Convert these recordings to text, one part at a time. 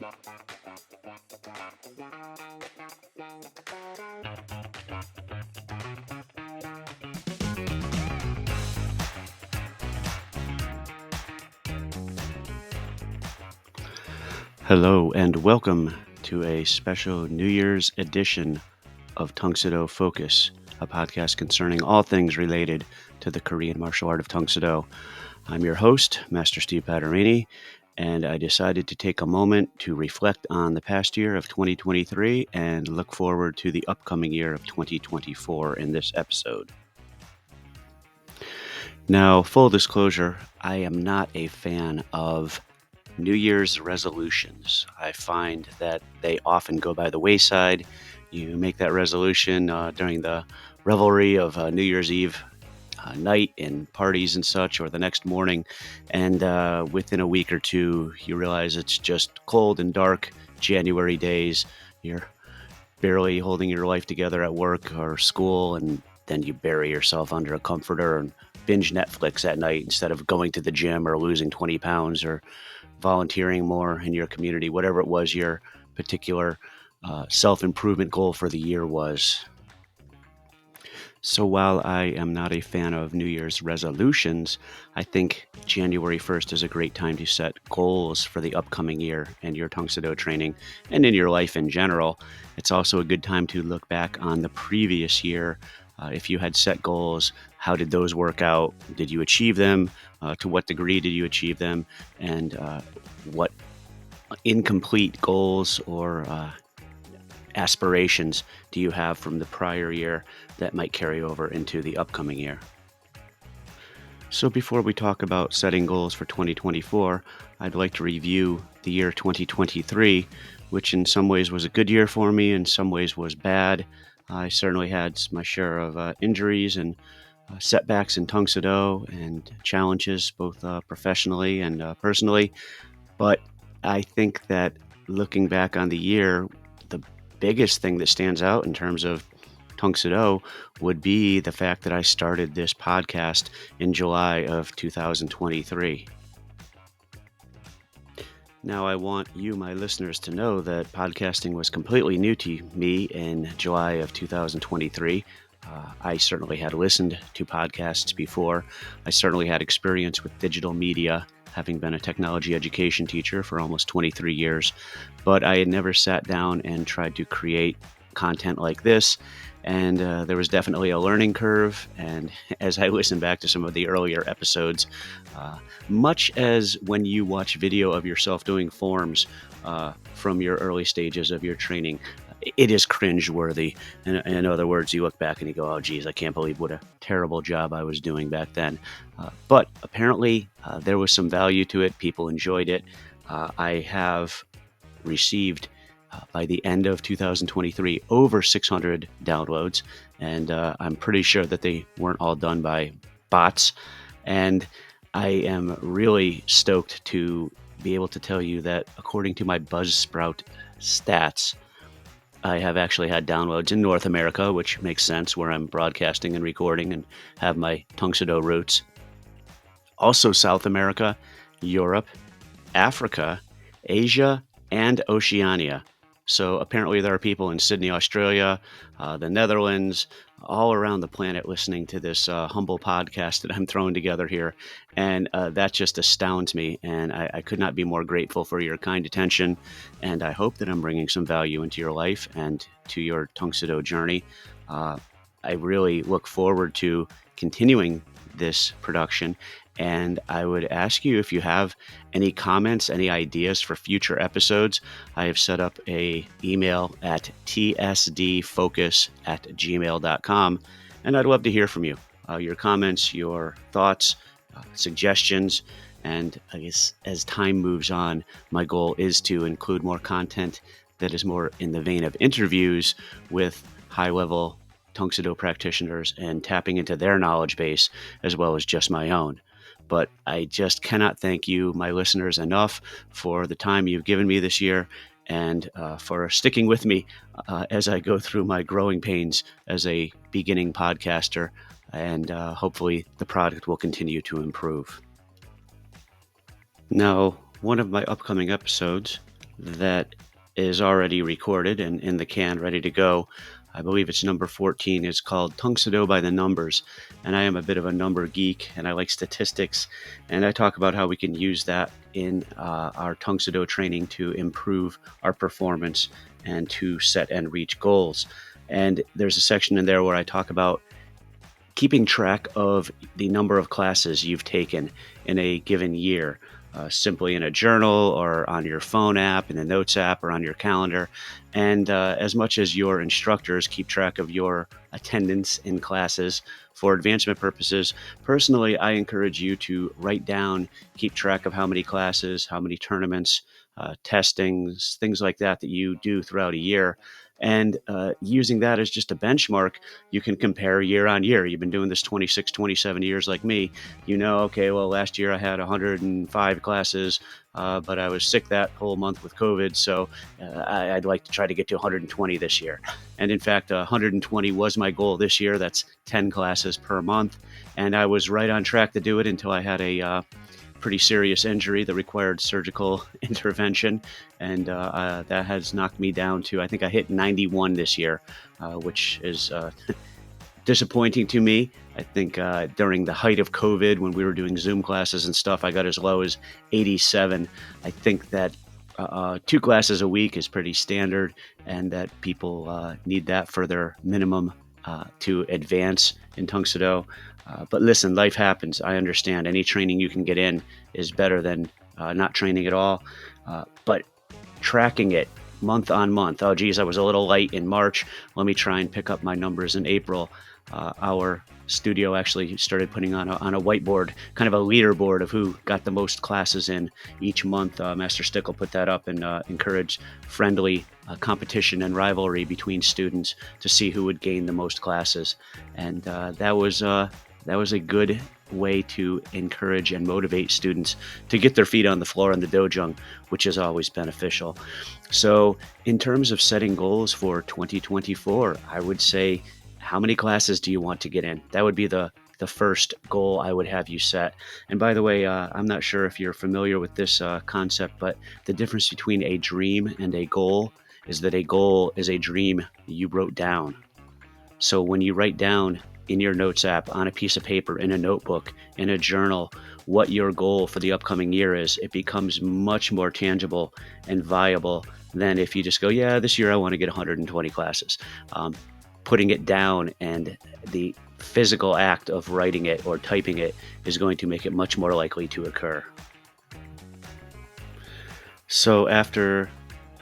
Hello and welcome to a special New Year's edition of Tang Soo Focus, a podcast concerning all things related to the Korean martial art of Tang Soo. I'm your host, Master Steve Paterini, and I decided to take a moment to reflect on the past year of 2023 and look forward to the upcoming year of 2024 in this episode. Now, full disclosure, I am not a fan of New Year's resolutions. I find that they often go by the wayside. You make that resolution during the revelry of New Year's Eve night and parties and such, or the next morning, and within a week or two, you realize it's just cold and dark January days. You're barely holding your life together at work or school, and then you bury yourself under a comforter and binge Netflix at night instead of going to the gym or losing 20 pounds or volunteering more in your community, whatever it was your particular self-improvement goal for the year was. So while I am not a fan of New Year's resolutions, I think January 1st is a great time to set goals for the upcoming year in your Tang Soo Do training and in your life in general. It's also a good time to look back on the previous year. If you had set goals, how did those work out? Did you achieve them? To what degree did you achieve them? And what incomplete goals or aspirations do you have from the prior year that might carry over into the upcoming year? So before we talk about setting goals for 2024, I'd like to review the year 2023, which in some ways was a good year for me, in some ways was bad. I certainly had my share of injuries and setbacks in Tang Soo Do and challenges both professionally and personally. But I think that looking back on the year, the biggest thing that stands out in terms of Tang Soo Do would be the fact that I started this podcast in July of 2023. Now, I want you, my listeners, to know that podcasting was completely new to me in July of 2023. I certainly had listened to podcasts before. I certainly had experience with digital media, having been a technology education teacher for almost 23 years. But I had never sat down and tried to create content like this. And there was definitely a learning curve. And as I listened back to some of the earlier episodes, much as when you watch video of yourself doing forms from your early stages of your training, it is cringeworthy. In other words, you look back and you go, oh, geez, I can't believe what a terrible job I was doing back then. But apparently there was some value to it. People enjoyed it. I have received by the end of 2023, over 600 downloads, and I'm pretty sure that they weren't all done by bots. And I am really stoked to be able to tell you that according to my Buzzsprout stats, I have actually had downloads in North America, which makes sense, where I'm broadcasting and recording and have my Tang Soo Do roots. Also South America, Europe, Africa, Asia, and Oceania. So apparently there are people in Sydney, Australia, the Netherlands, all around the planet listening to this humble podcast that I'm throwing together here. And that just astounds me. And I could not be more grateful for your kind attention. And I hope that I'm bringing some value into your life and to your Tang Soo Do journey. I really look forward to continuing this production. And I would ask you if you have any comments, any ideas for future episodes. I have set up a email at tsdfocus@gmail.com, and I'd love to hear from you. Your comments, your thoughts, suggestions, and I guess as time moves on, my goal is to include more content that is more in the vein of interviews with high-level Tang Soo Do practitioners and tapping into their knowledge base as well as just my own. But I just cannot thank you, my listeners, enough for the time you've given me this year and for sticking with me as I go through my growing pains as a beginning podcaster. And hopefully the product will continue to improve. Now, one of my upcoming episodes that is already recorded and in the can, ready to go. I believe it's number 14. It's called Tang Soo by the Numbers. And I am a bit of a number geek and I like statistics. And I talk about how we can use that in our Tang Soo training to improve our performance and to set and reach goals. And there's a section in there where I talk about keeping track of the number of classes you've taken in a given year, simply in a journal or on your phone app, in a notes app, or on your calendar. And as much as your instructors keep track of your attendance in classes for advancement purposes, personally, I encourage you to write down, keep track of how many classes, how many tournaments, testings, things like that that you do throughout a year. And using that as just a benchmark, you can compare year on year. You've been doing this 26, 27 years like me. Okay, well, last year I had 105 classes, but I was sick that whole month with COVID. So I'd like to try to get to 120 this year. And in fact, 120 was my goal this year. That's 10 classes per month. And I was right on track to do it until I had a pretty serious injury that required surgical intervention. And that has knocked me down to, I think I hit 91 this year, which is disappointing to me. I think during the height of COVID, when we were doing Zoom classes and stuff, I got as low as 87. I think that 2 classes a week is pretty standard, and that people need that for their minimum to advance in Tang Soo. But listen, life happens. I understand. Any training you can get in is better than not training at all. But tracking it month on month. Oh, geez, I was a little light in March. Let me try and pick up my numbers in April. Our studio actually started putting on a whiteboard, kind of a leaderboard of who got the most classes in each month. Master Stickle put that up and encouraged friendly competition and rivalry between students to see who would gain the most classes. And that was a good way to encourage and motivate students to get their feet on the floor in the dojo, which is always beneficial. So in terms of setting goals for 2024, I would say, how many classes do you want to get in? That would be the first goal I would have you set. And by the way, I'm not sure if you're familiar with this concept, but the difference between a dream and a goal is that a goal is a dream you wrote down. So when you write down in your notes app, on a piece of paper, in a notebook, in a journal, what your goal for the upcoming year is, it becomes much more tangible and viable than if you just go, yeah, this year I want to get 120 classes. Putting it down and the physical act of writing it or typing it is going to make it much more likely to occur. So after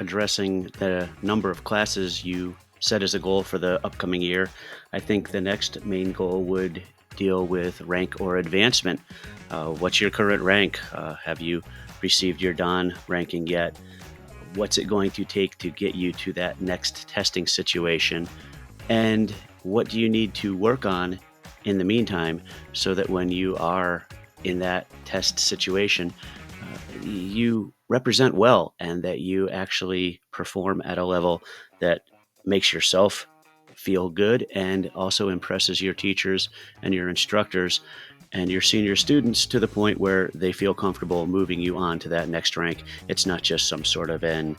addressing the number of classes you set as a goal for the upcoming year, I think the next main goal would deal with rank or advancement. What's your current rank? Have you received your Dan ranking yet? What's it going to take to get you to that next testing situation? And what do you need to work on in the meantime so that when you are in that test situation, you represent well and that you actually perform at a level that makes yourself feel good and also impresses your teachers and your instructors and your senior students to the point where they feel comfortable moving you on to that next rank. It's not just some sort of an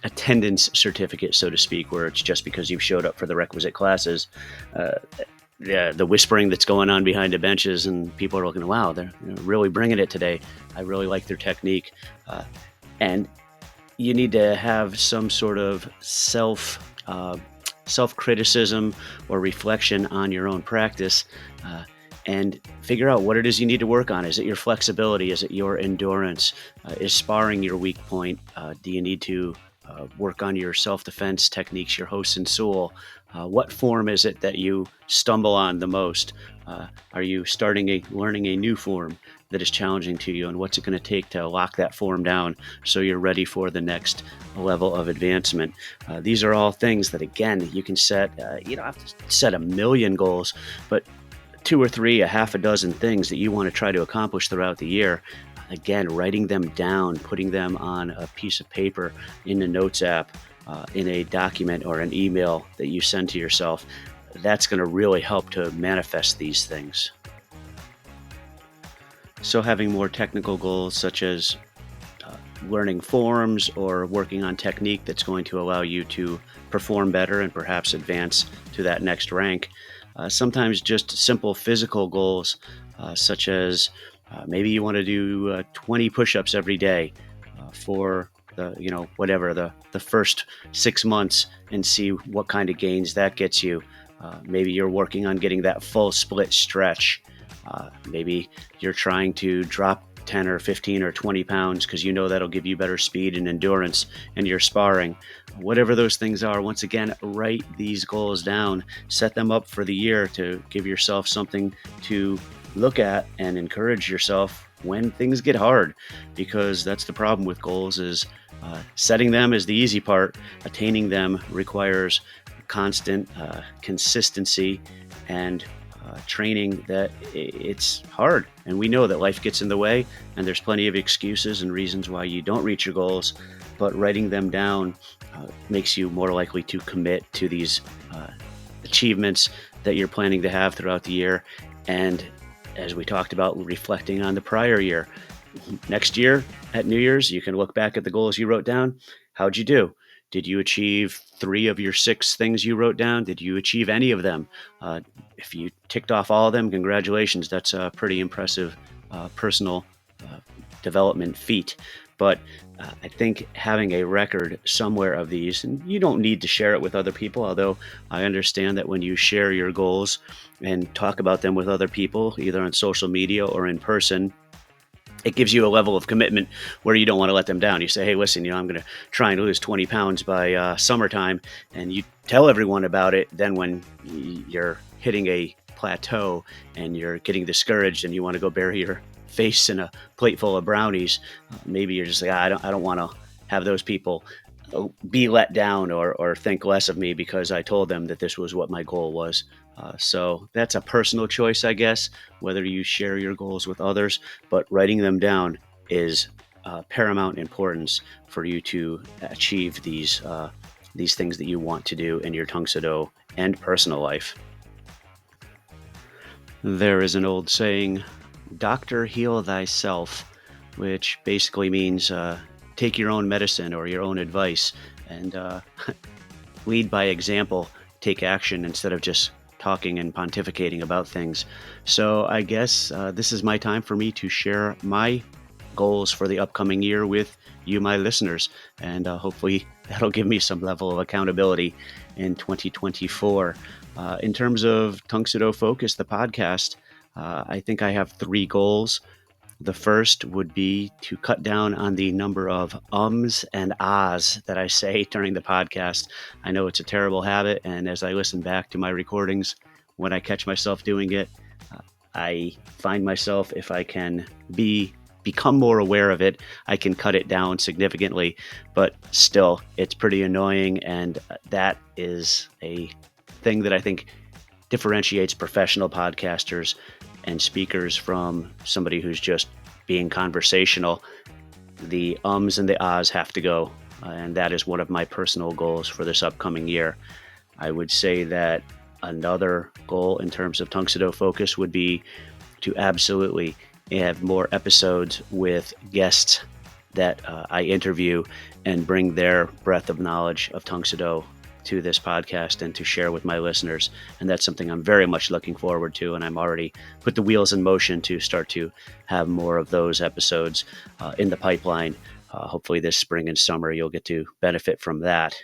attendance certificate, so to speak, where it's just because you've showed up for the requisite classes. The whispering that's going on behind the benches, and people are looking, wow, they're really bringing it today. I really like their technique. And you need to have some sort of self-criticism or reflection on your own practice, and figure out what it is you need to work on. Is it your flexibility? Is it your endurance? Is sparring your weak point? Do you need to work on your self-defense techniques, your Hosen Sewell? What form is it that you stumble on the most? Are you learning a new form that is challenging to you? And what's it going to take to lock that form down so you're ready for the next level of advancement? These are all things that, again, you can set. You don't have to set a million goals, but 2 or 3, a half a dozen things that you want to try to accomplish throughout the year. Again, writing them down, putting them on a piece of paper in the Notes app, in a document or an email that you send to yourself. That's going to really help to manifest these things. So having more technical goals, such as learning forms or working on technique that's going to allow you to perform better and perhaps advance to that next rank. Sometimes just simple physical goals, such as maybe you want to do 20 push-ups every day for whatever the first 6 months, and see what kind of gains that gets you. Maybe you're working on getting that full split stretch. Maybe you're trying to drop 10 or 15 or 20 pounds because you know that'll give you better speed and endurance in your sparring. Whatever those things are, once again, write these goals down, set them up for the year to give yourself something to look at and encourage yourself when things get hard, because that's the problem with goals is setting them is the easy part. Attaining them requires constant consistency and training that it's hard. And we know that life gets in the way, and there's plenty of excuses and reasons why you don't reach your goals, but writing them down makes you more likely to commit to these achievements that you're planning to have throughout the year. And as we talked about, reflecting on the prior year, next year at New Year's, you can look back at the goals you wrote down. How'd you do? Did you achieve 3 of your 6 things you wrote down? Did you achieve any of them? If you ticked off all of them, congratulations. That's a pretty impressive personal development feat. But I think having a record somewhere of these, and you don't need to share it with other people, although I understand that when you share your goals and talk about them with other people, either on social media or in person, it gives you a level of commitment where you don't want to let them down. You say, hey, listen, I'm going to try and lose 20 pounds by summertime, and you tell everyone about it. Then when you're hitting a plateau and you're getting discouraged and you want to go bury your face in a plate full of brownies, maybe you're just like, I don't want to have those people be let down or think less of me because I told them that this was what my goal was. So that's a personal choice, I guess, whether you share your goals with others, but writing them down is paramount importance for you to achieve these things that you want to do in your Tang Soo and personal life. There is an old saying, "Doctor, heal thyself," which basically means take your own medicine or your own advice and lead by example, take action instead of just talking and pontificating about things. So I guess this is my time for me to share my goals for the upcoming year with you, my listeners, and hopefully that'll give me some level of accountability in 2024. In terms of Tang Soo Focus, the podcast, I think I have 3 goals. The first would be to cut down on the number of ums and ahs that I say during the podcast. I know it's a terrible habit, and as I listen back to my recordings, when I catch myself doing it, I find myself, if I can become more aware of it, I can cut it down significantly, but still, it's pretty annoying, and that is a thing that I think differentiates professional podcasters and speakers from somebody who's just being conversational. The ums and the ahs have to go, and that is one of my personal goals for this upcoming year. I would say that another goal in terms of Tang Soo Focus would be to absolutely have more episodes with guests that I interview and bring their breadth of knowledge of Tang Soo to this podcast and to share with my listeners. And that's something I'm very much looking forward to. And I'm already put the wheels in motion to start to have more of those episodes in the pipeline. Hopefully this spring and summer, you'll get to benefit from that.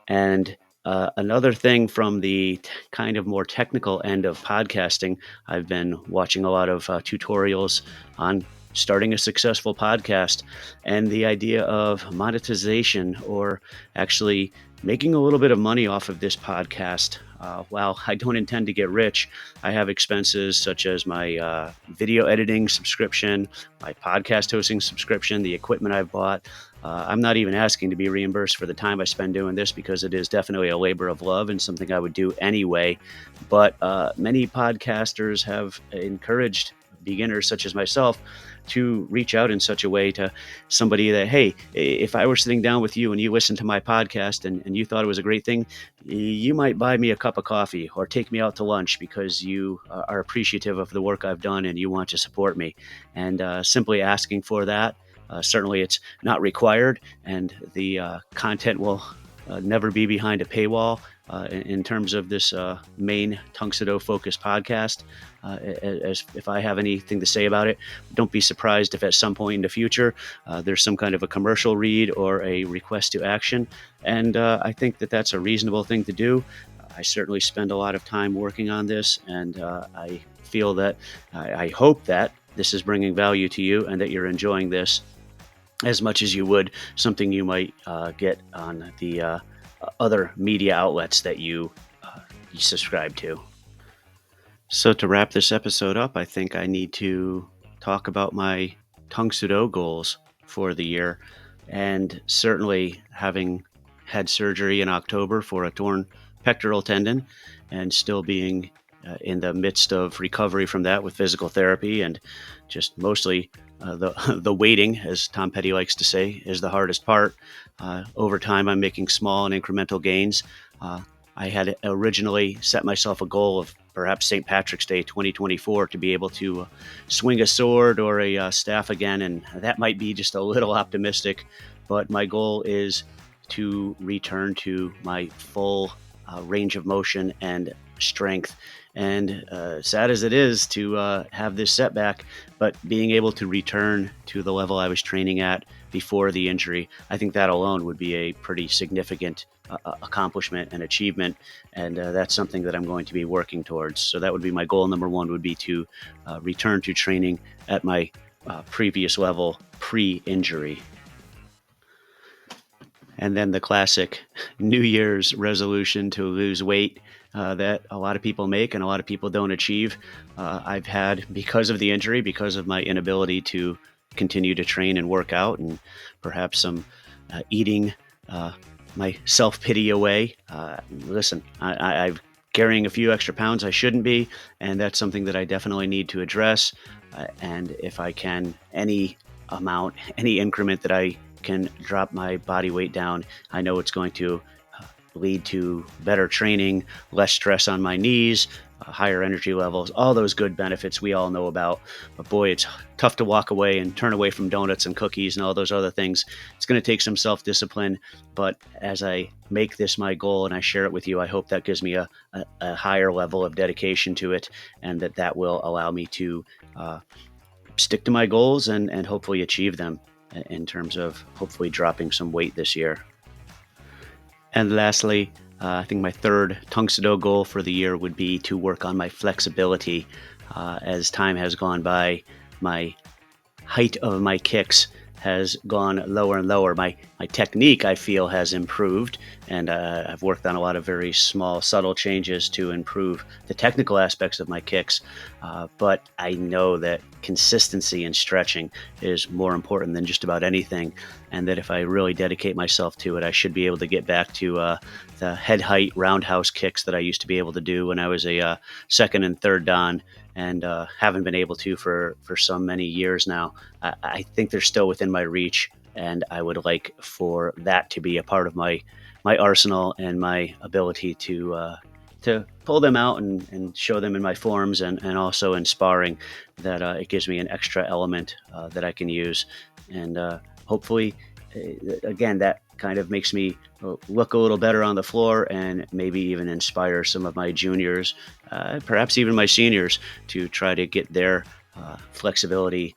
And another thing from the kind of more technical end of podcasting, I've been watching a lot of tutorials on starting a successful podcast and the idea of monetization, or actually making a little bit of money off of this podcast. While I don't intend to get rich, I have expenses such as my video editing subscription, my podcast hosting subscription, the equipment I've bought. I'm not even asking to be reimbursed for the time I spend doing this, because it is definitely a labor of love and something I would do anyway. But many podcasters have encouraged beginners such as myself to reach out in such a way to somebody that, hey, if I were sitting down with you and you listened to my podcast and you thought it was a great thing, you might buy me a cup of coffee or take me out to lunch because you are appreciative of the work I've done and you want to support me. And simply asking for that Certainly, it's not required, and the content will never be behind a paywall. In terms of this main Tang Soo focused podcast, as if I have anything to say about it, don't be surprised if at some point in the future there's some kind of a commercial read or a request to action. And I think that that's a reasonable thing to do. I certainly spend a lot of time working on this, and I feel that I hope that this is bringing value to you and that you're enjoying this as much as you would something you might get on the other media outlets that you subscribe to. So to wrap this episode up, I think I need to talk about my Tang Soo goals for the year. And certainly, having had surgery in October for a torn pectoral tendon and still being in the midst of recovery from that with physical therapy, and just mostly the waiting, as Tom Petty likes to say, is the hardest part. Over time, I'm making small and incremental gains. I had originally set myself a goal of perhaps St. Patrick's Day 2024 to be able to swing a sword or a staff again, and that might be just a little optimistic, but my goal is to return to my full range of motion and strength. And sad as it is to have this setback, but being able to return to the level I was training at before the injury, I think that alone would be a pretty significant accomplishment and achievement. And that's something that I'm going to be working towards. So that would be my goal. Number one would be to return to training at my previous level pre-injury. And then the classic New Year's resolution to lose weight that a lot of people make and a lot of people don't achieve. I've had, because of the injury, because of my inability to continue to train and work out, and perhaps some eating my self-pity away. Listen, I'm carrying a few extra pounds I shouldn't be, and that's something that I definitely need to address. And if I can, any amount, any increment that I can drop my body weight down, I know it's going to lead to better training, less stress on my knees, higher energy levels, all those good benefits we all know about. But boy, it's tough to walk away and turn away from donuts and cookies and all those other things. It's going to take some self-discipline, but as I make this my goal and I share it with you, I hope that gives me a higher level of dedication to it, and that will allow me to stick to my goals and hopefully achieve them in terms of hopefully dropping some weight this year. And lastly, I think my third Tang Soo goal for the year would be to work on my flexibility. As time has gone by, my height of my kicks has gone lower and lower. My technique, I feel, has improved, and I've worked on a lot of very small, subtle changes to improve the technical aspects of my kicks. But I know that consistency and stretching is more important than just about anything, and that if I really dedicate myself to it, I should be able to get back to the head height roundhouse kicks that I used to be able to do when I was a second and third dan, and haven't been able to for so many years now. I think they're still within my reach, and I would like for that to be a part of my arsenal and my ability to pull them out and show them in my forms, and also in sparring, that it gives me an extra element that I can use. And hopefully, again, that kind of makes me look a little better on the floor, and maybe even inspire some of my juniors, perhaps even my seniors, to try to get their flexibility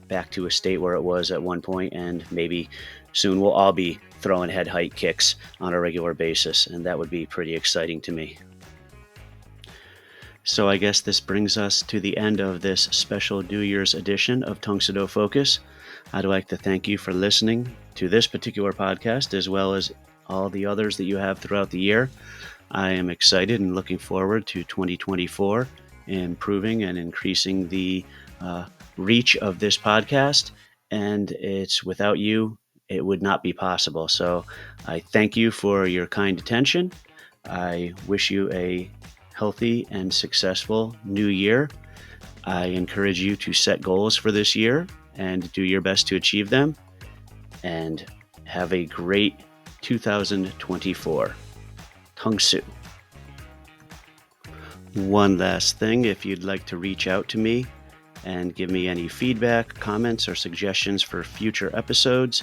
back to a state where it was at one point. And maybe soon we'll all be throwing head height kicks on a regular basis, and that would be pretty exciting to me. So I guess this brings us to the end of this special New Year's edition of Tang Soo Focus. I'd like to thank you for listening to this particular podcast, as well as all the others that you have throughout the year. I am excited and looking forward to 2024, improving and increasing the reach of this podcast. And it's without you, it would not be possible. So I thank you for your kind attention. I wish you a healthy and successful new year. I encourage you to set goals for this year and do your best to achieve them. And have a great 2024. Tang Soo. One last thing, if you'd like to reach out to me and give me any feedback, comments, or suggestions for future episodes.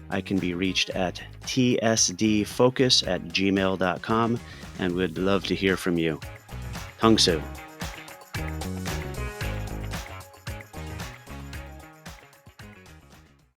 I can be reached at tsdfocus@gmail.com and would love to hear from you. Tang Soo.